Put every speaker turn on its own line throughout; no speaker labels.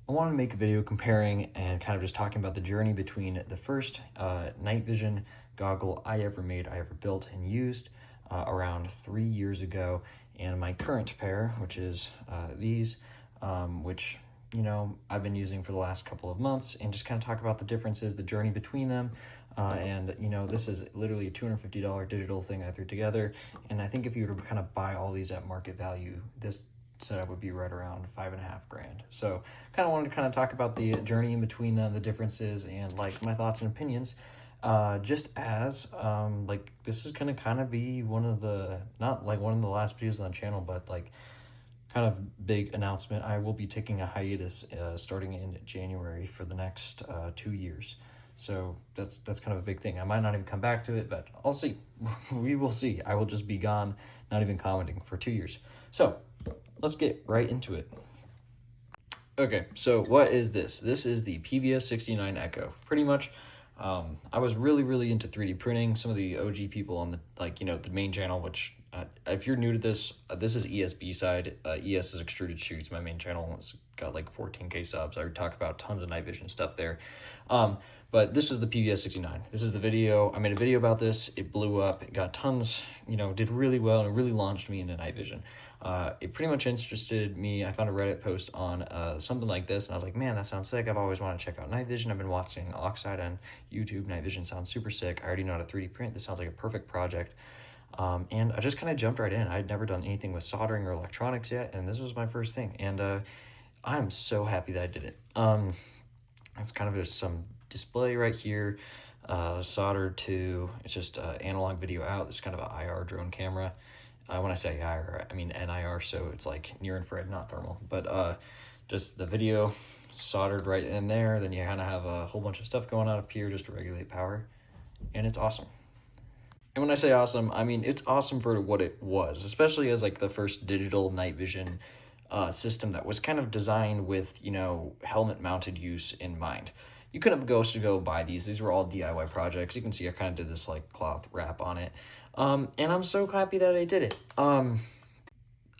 I want to make a video comparing and kind of just talking about the journey between the first night vision goggle I ever made, I ever built and used around 3 years ago, and my current pair, which is these, which I've been using for the last couple of months, and just kind of talk about the differences, the journey between them. And this is literally a $250 digital thing I threw together, and I think if you were to kind of buy all these at market value, this setup would be right around 5.5 grand. So kind of wanted to kind of talk about the journey in between them, the differences, and like my thoughts and opinions. Just as like this is gonna kind of be one of the, not like one of the last videos on the channel, but like kind of big announcement. I will be taking a hiatus starting in January for the next 2 years. So that's kind of a big thing. I might not even come back to it, but I'll see. We will see. I will just be gone, not even commenting for 2 years. So let's get right into it. Okay, so what is this? This is the PVS 69 Echo. Pretty much, I was really into 3D printing. Some of the OG people on the, the main channel, which if you're new to this, this is ESB side. ES is Extruded Shoots, my main channel. It's got like 14K subs. I talk about tons of night vision stuff there. But this is the PVS 69. This is the video. I made a video about this. It blew up. It got tons, did really well, and it really launched me into night vision. It pretty much interested me. I found a Reddit post on something like this, and I was like, man, that sounds sick. I've always wanted to check out night vision. I've been watching Oxide on YouTube. Night vision sounds super sick. I already know how to 3D print. This sounds like a perfect project. And I just kind of jumped right in. I had never done anything with soldering or electronics yet, and this was my first thing. And I'm so happy that I did it. It's kind of just some display right here, soldered to, it's just analog video out. It's kind of an IR drone camera. When I say IR, I mean NIR, so it's like near infrared, not thermal. But just the video soldered right in there. Then you kind of have a whole bunch of stuff going on up here just to regulate power, and it's awesome. And when I say awesome, I mean it's awesome for what it was, especially as like the first digital night vision system that was kind of designed with, helmet mounted use in mind. You couldn't go buy these. These were all DIY projects. You can see I kind of did this like cloth wrap on it. And I'm so happy that I did it.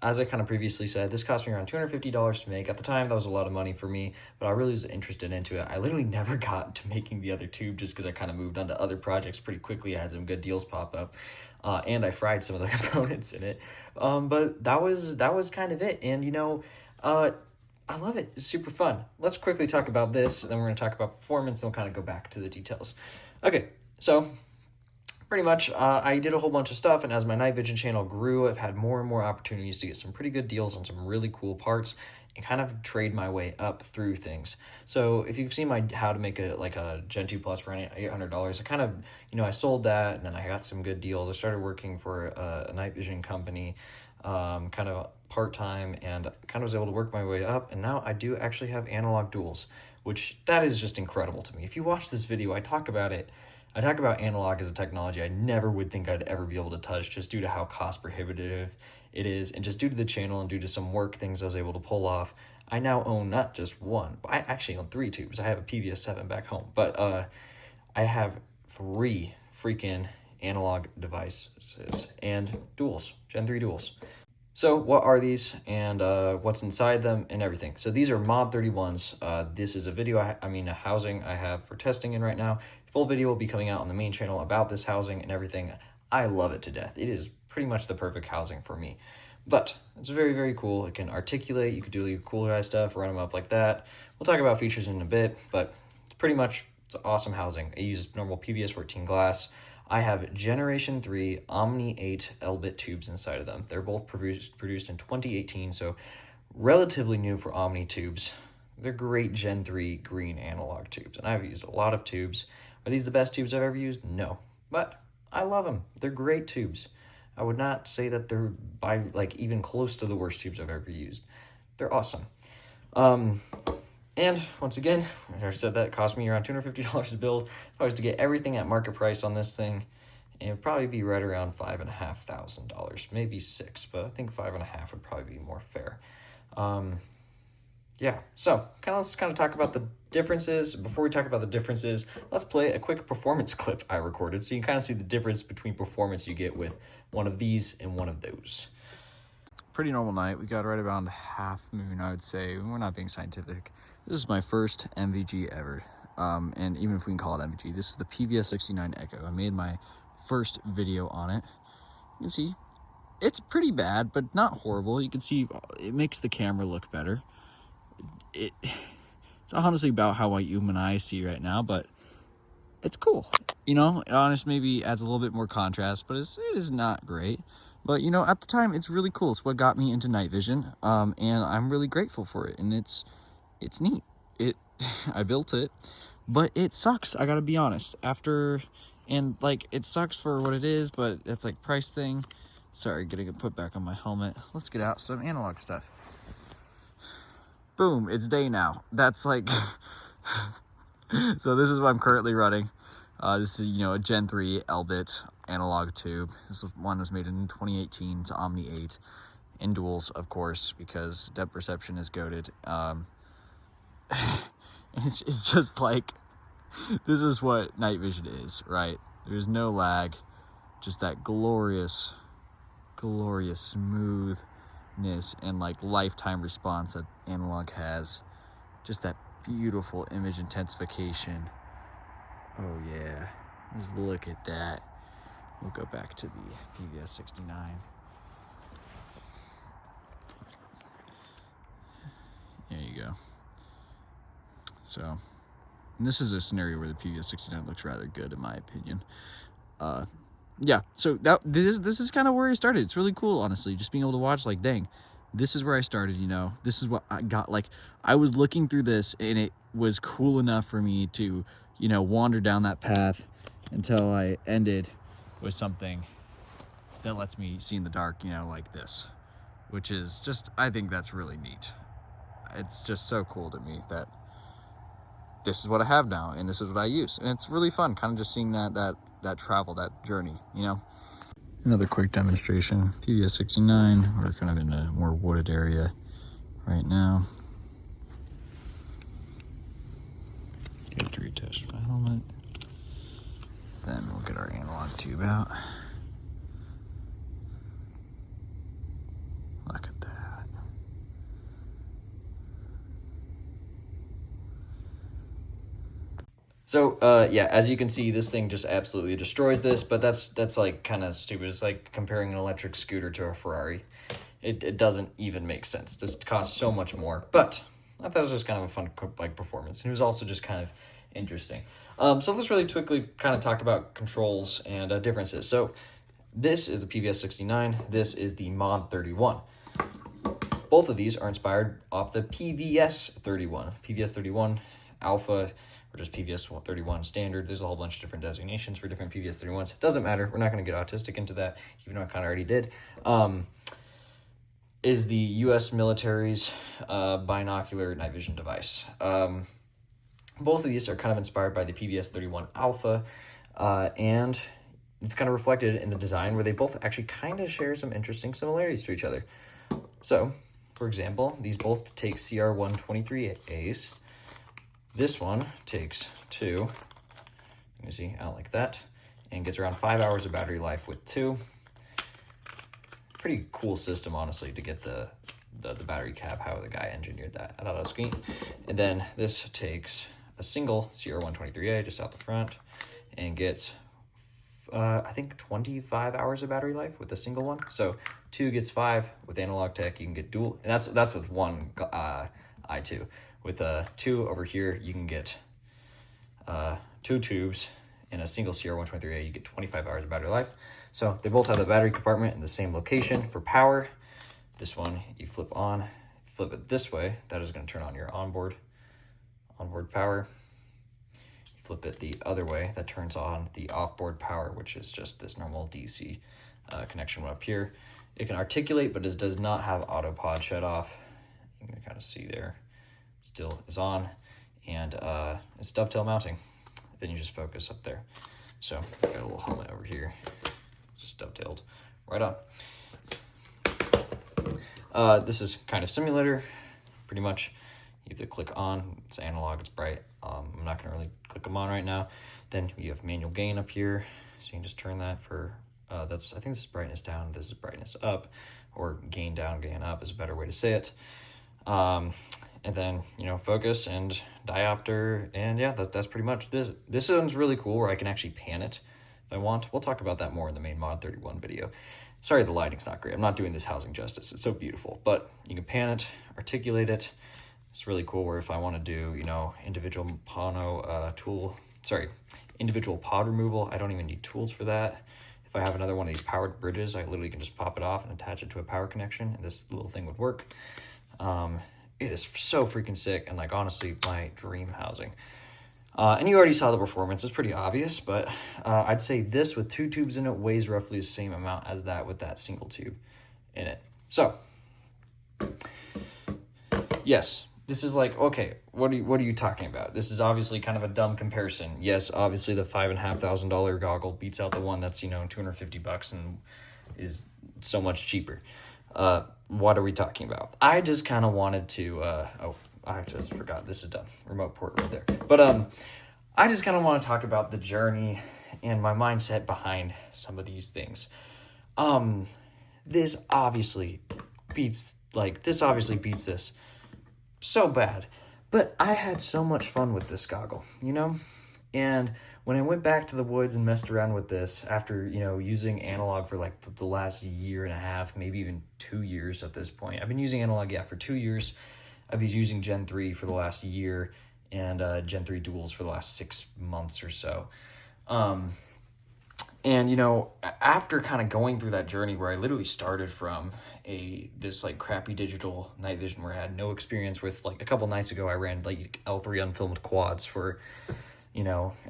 As I kind of previously said, this cost me around $250 to make. At the time, that was a lot of money for me, but I really was interested into it. I literally never got to making the other tube just because I kind of moved on to other projects pretty quickly. I had some good deals pop up, and I fried some of the components in it. But that was kind of it. And, I love it. It's super fun. Let's quickly talk about this, and then we're going to talk about performance, and we'll kind of go back to the details. Okay, so pretty much, I did a whole bunch of stuff, and as my night vision channel grew, I've had more and more opportunities to get some pretty good deals on some really cool parts and kind of trade my way up through things. So if you've seen my how to make a Gen 2 Plus for $800, I kind of, I sold that, and then I got some good deals. I started working for a night vision company, kind of part-time, and kind of was able to work my way up, and now I do actually have analog duals, which that is just incredible to me. If you watch this video, I talk about it. I talk about analog as a technology I never would think I'd ever be able to touch, just due to how cost prohibitive it is, and just due to the channel and due to some work things I was able to pull off. I now own not just one, but I actually own 3 tubes. I have a PVS 7 back home, but I have 3 freaking analog devices and duals, Gen 3 duals. So what are these, and what's inside them and everything? So these are Mod 31s. This is a video, a housing I have for testing in right now. Full video will be coming out on the main channel about this housing and everything. I love it to death. It is pretty much the perfect housing for me. But it's very cool. It can articulate. You could do cool guy stuff, run them up like that. We'll talk about features in a bit, but it's an awesome housing. It uses normal PVS 14 glass. I have Generation 3 Omni 8 Elbit tubes inside of them. They're both produced in 2018, so relatively new for Omni tubes. They're great Gen 3 green analog tubes, and I've used a lot of tubes. Are these the best tubes I've ever used? No, but I love them. They're great tubes. I would not say that they're even close to the worst tubes I've ever used. They're awesome. And once again, I said that it cost me around $250 to build. If I was to get everything at market price on this thing, it would probably be right around $5,500, maybe $6,000, but I think $5,500 would probably be more fair. Yeah, so let's talk about the differences. Before we talk about the differences, let's play a quick performance clip I recorded, so you can see the difference between performance you get with one of these and one of those. pretty normal night. We got right around half moon, I would say. We're not being scientific. This is my first MVG ever. And even if we can call it MVG, this is the PVS69 Echo. I made my first video on it. You can see it's pretty bad, but not horrible. You can see it makes the camera look better. It's honestly about how you and I see right now, but it's cool. You know, honest maybe adds a little bit more contrast, but it is not great. But, you know, at the time, it's really cool. It's what got me into night vision, and I'm really grateful for it. And it's neat. I built it, but it sucks. I gotta be honest. It sucks for what it is, but it's like price thing. Sorry, getting it put back on my helmet. Let's get out some analog stuff. Boom, it's day now. That's like, so this is what I'm currently running. This is, you know, a Gen 3 Elbit analog tube. This one was made in 2018. It's Omni 8 in duals, of course, because depth perception is goated. It's just like, this is what night vision is, right? There's no lag, just that glorious smoothness and like lifetime response that analog has. Just that beautiful image intensification. Oh yeah, just look at that. We'll go back to the PVS69. There you go. So, and this is a scenario where the PVS69 looks rather good in my opinion. Yeah, so this is kind of where I started. It's really cool, honestly, just being able to watch, like, dang, this is where I started, you know. This is what I got. Like, I was looking through this, and it was cool enough for me to, you know, wander down that path until I ended with something that lets me see in the dark, you know, like this, which is just, I think that's really neat. It's just so cool to me that this is what I have now, and this is what I use. And it's really fun, kind of just seeing that travel, that journey, you know. Another quick demonstration. PVS69. We're kind of in a more wooded area right now. Get to retest my helmet. Then we'll get our analog tube out. Look at that. So, yeah, as you can see, this thing just absolutely destroys this, but that's like kind of stupid. It's like comparing an electric scooter to a Ferrari. It doesn't even make sense. This costs so much more, but I thought it was just kind of a fun, like, performance. And it was also just kind of interesting. So let's really quickly kind of talk about controls and differences. So this is the PVS69. This is the Mod 31. Both of these are inspired off the PVS 31. PVS 31 Alpha, or just PVS 31 standard. There's a whole bunch of different designations for different PVS 31s. Doesn't matter. We're not going to get autistic into that, even though I kind of already did. Is the U.S. military's binocular night vision device. Both of these are kind of inspired by the PVS 31 Alpha, and it's kind of reflected in the design where they both actually kind of share some interesting similarities to each other. So, for example, these both take CR123As. This one takes 2, you can see, out like that, and gets around 5 hours of battery life with 2. Pretty cool system, honestly, to get the battery cap, how the guy engineered that. I thought that was sweet. And then this takes a single CR123A just out the front and gets, I think, 25 hours of battery life with a single one. So 2 gets 5. With analog tech, you can get dual, and that's with one I2. With 2 over here, you can get 2 tubes in a single CR123A. You get 25 hours of battery life. So they both have the battery compartment in the same location. For power, this one you flip on, flip it this way. That is going to turn on your onboard power. You flip it the other way. That turns on the offboard power, which is just this normal DC connection one up here. It can articulate, but it does not have auto pod shut off. You can kind of see there. Still is on, and it's dovetail mounting. Then you just focus up there. So I've got a little helmet over here, just dovetailed right on. This is kind of simulator, pretty much. You have to click on. It's analog, it's bright. I'm not gonna really click them on right now. Then you have manual gain up here, so you can just turn that for That's, I think this is brightness down, this is brightness up, or gain down, gain up is a better way to say it. And then, focus and diopter, and yeah, that's pretty much this. This one's really cool where I can actually pan it if I want. We'll talk about that more in the main Mod 31 video. Sorry, the lighting's not great. I'm not doing this housing justice. It's so beautiful, but you can pan it, articulate it. It's really cool where if I want to do, individual individual pod removal, I don't even need tools for that. If I have another one of these powered bridges, I literally can just pop it off and attach it to a power connection, and this little thing would work. It is so freaking sick, and like honestly, my dream housing. And you already saw the performance. It's pretty obvious, but I'd say this with 2 tubes in it weighs roughly the same amount as that with that single tube in it. So, yes, this is like, okay, what are you talking about? This is obviously kind of a dumb comparison. Yes, obviously the $5,500 goggle beats out the one that's, $250 and is so much cheaper. What are we talking about? I just kind of wanted to, I just forgot, this is done, remote port right there. But I just kind of want to talk about the journey and my mindset behind some of these things. This obviously beats this so bad, but I had so much fun with this goggle, and when I went back to the woods and messed around with this after, using analog for like the last year and a half, maybe even 2 years at this point. I've been using analog, for 2 years. I've been using Gen 3 for the last year, and Gen 3 duals for the last 6 months or so. And, after kind of going through that journey where I literally started from this like crappy digital night vision where I had no experience with, like a couple nights ago, I ran like L3 unfilmed quads for, an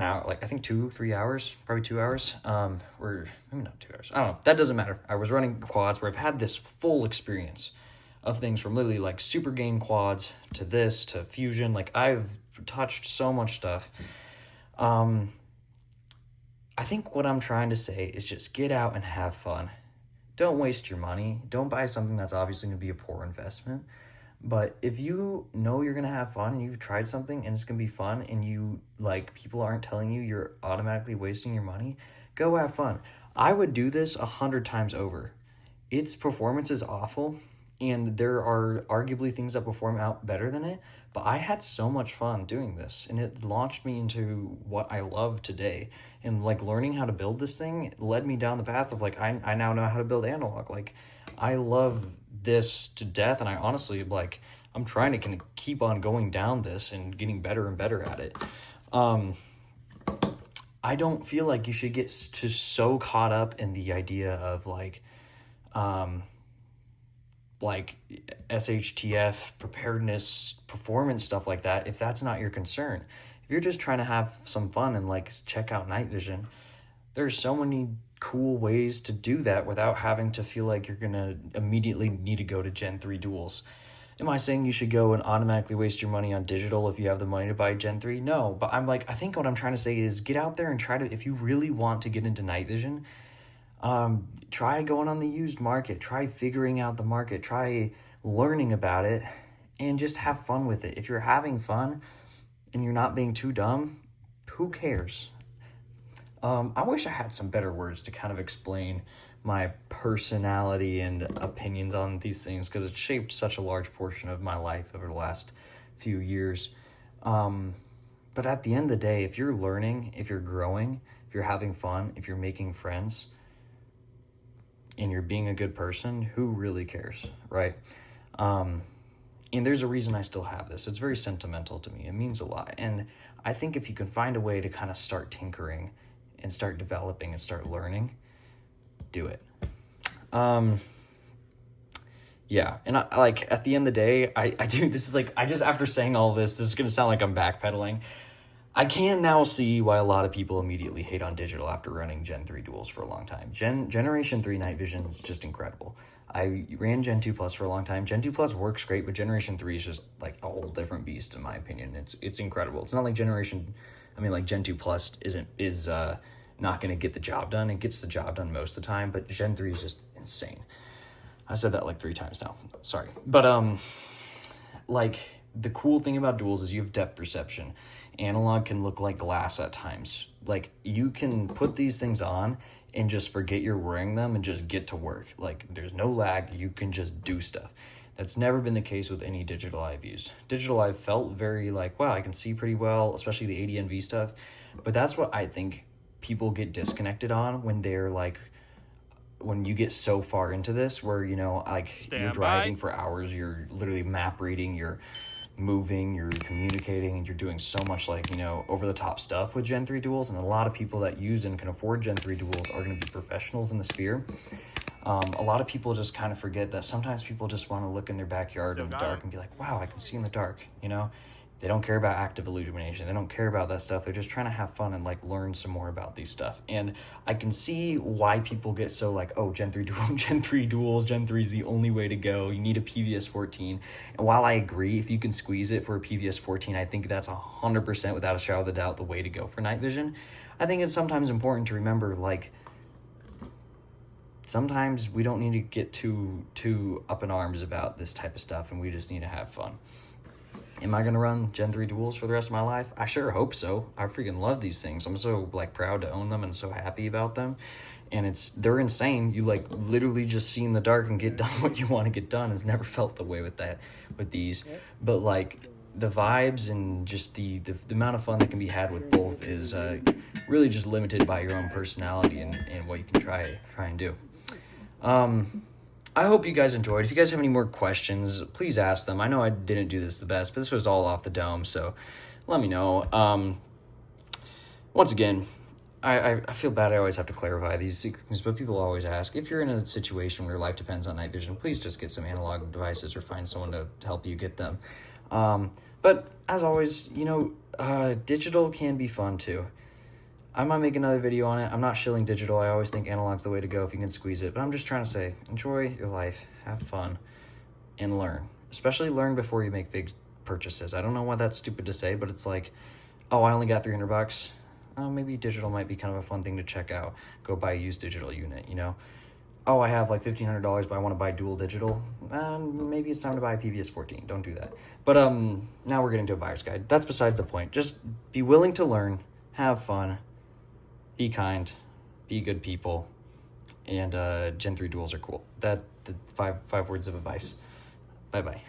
hour, like I think 2-3 hours, probably 2 hours, or maybe not 2 hours. I don't know. That doesn't matter. I was running quads where I've had this full experience of things from literally like super gain quads to this, to fusion. Like I've touched so much stuff. I think what I'm trying to say is just get out and have fun. Don't waste your money. Don't buy something that's obviously going to be a poor investment. But if you know you're going to have fun and you've tried something and it's going to be fun and people aren't telling you you're automatically wasting your money, go have fun. I would do this 100 times over. Its performance is awful, and there are arguably things that perform out better than it, but I had so much fun doing this, and it launched me into what I love today. And like learning how to build this thing led me down the path of like, I now know how to build analog. Like I love this to death, and I honestly I'm trying to kind of keep on going down this and getting better and better at it. I don't feel like you should get so caught up in the idea of like SHTF, preparedness, performance, stuff like that, if that's not your concern. If you're just trying to have some fun and like check out night vision, there's so many cool ways to do that without having to feel like you're gonna immediately need to go to Gen 3 duals. Am I saying you should go and automatically waste your money on digital if you have the money to buy Gen 3? No, but I think what I'm trying to say is get out there and try to, if you really want to get into night vision, try going on the used market, try figuring out the market, try learning about it, and just have fun with it. If you're having fun and you're not being too dumb, who cares? I wish I had some better words to kind of explain my personality and opinions on these things, because it shaped such a large portion of my life over the last few years. But at the end of the day, if you're learning, if you're growing, if you're having fun, if you're making friends, and you're being a good person, who really cares, right? And there's a reason I still have this. It's very sentimental to me. It means a lot. And I think if you can find a way to kind of start tinkering and start developing and start learning, do it. Yeah. And at the end of the day, I do, this is I just, after saying all this is going to sound like I'm backpedaling. I can now see why a lot of people immediately hate on digital after running Gen 3 duals for a long time. Generation 3 night vision is just incredible. I ran Gen 2 Plus for a long time. Gen 2 Plus works great, but Generation 3 is just like a whole different beast in my opinion. It's incredible. It's not like Gen 2 Plus is not going to get the job done. It gets the job done most of the time, but Gen 3 is just insane. I said that like 3 times now. Sorry. But the cool thing about duals is you have depth perception. Analog can look like glass at times. Like, you can put these things on and just forget you're wearing them and just get to work. Like, there's no lag, you can just do stuff. That's never been the case with any digital I've used. Digital I've felt very like, wow, I can see pretty well, especially the ADNV stuff. But that's what I think people get disconnected on when they're like, when you get so far into this where, you know, like you're driving for hours, you're literally map reading, you're moving, you're communicating, and you're doing so much, like, you know, over the top stuff with Gen 3 duals. And a lot of people that use and can afford Gen 3 duals are going to be professionals in the sphere. A lot of people just kind of forget that sometimes people just want to look in their backyard in the dark and be like, wow, I can see in the dark, you know? They don't care about active illumination. They don't care about that stuff. They're just trying to have fun and like learn some more about these stuff. And I can see why people get so like, oh, Gen 3 dual, Gen 3 duals, Gen 3 is the only way to go. You need a PVS 14. And while I agree, if you can squeeze it for a PVS 14, I think that's 100% without a shadow of a doubt the way to go for night vision. I think it's sometimes important to remember, like, sometimes we don't need to get too up in arms about this type of stuff, and we just need to have fun. Am I going to run Gen 3 duals for the rest of my life? I sure hope so. I freaking love these things. I'm so like proud to own them and so happy about them. And they're insane. You like literally just see in the dark and get done what you want to get done. It's never felt the way with these. But like the vibes and just the amount of fun that can be had with both is really just limited by your own personality and what you can try and do. I hope you guys enjoyed. If you guys have any more questions, please ask them. I know I didn't do this the best, but this was all off the dome, so let me know. Once again, I feel bad I always have to clarify these things, but people always ask. If you're in a situation where your life depends on night vision, please just get some analog devices or find someone to help you get them. But as always, you know, digital can be fun too. I might make another video on it. I'm not shilling digital. I always think analog's the way to go if you can squeeze it. But I'm just trying to say, enjoy your life, have fun, and learn. Especially learn before you make big purchases. I don't know why that's stupid to say, but it's like, oh, I only got $300. Oh, maybe digital might be kind of a fun thing to check out. Go buy a used digital unit, you know? Oh, I have like $1,500, but I want to buy dual digital. Maybe it's time to buy a PVS 14. Don't do that. But now we're getting to a buyer's guide. That's besides the point. Just be willing to learn, have fun, be kind, be good people, and Gen 3 duals are cool. The five words of advice. Bye-bye.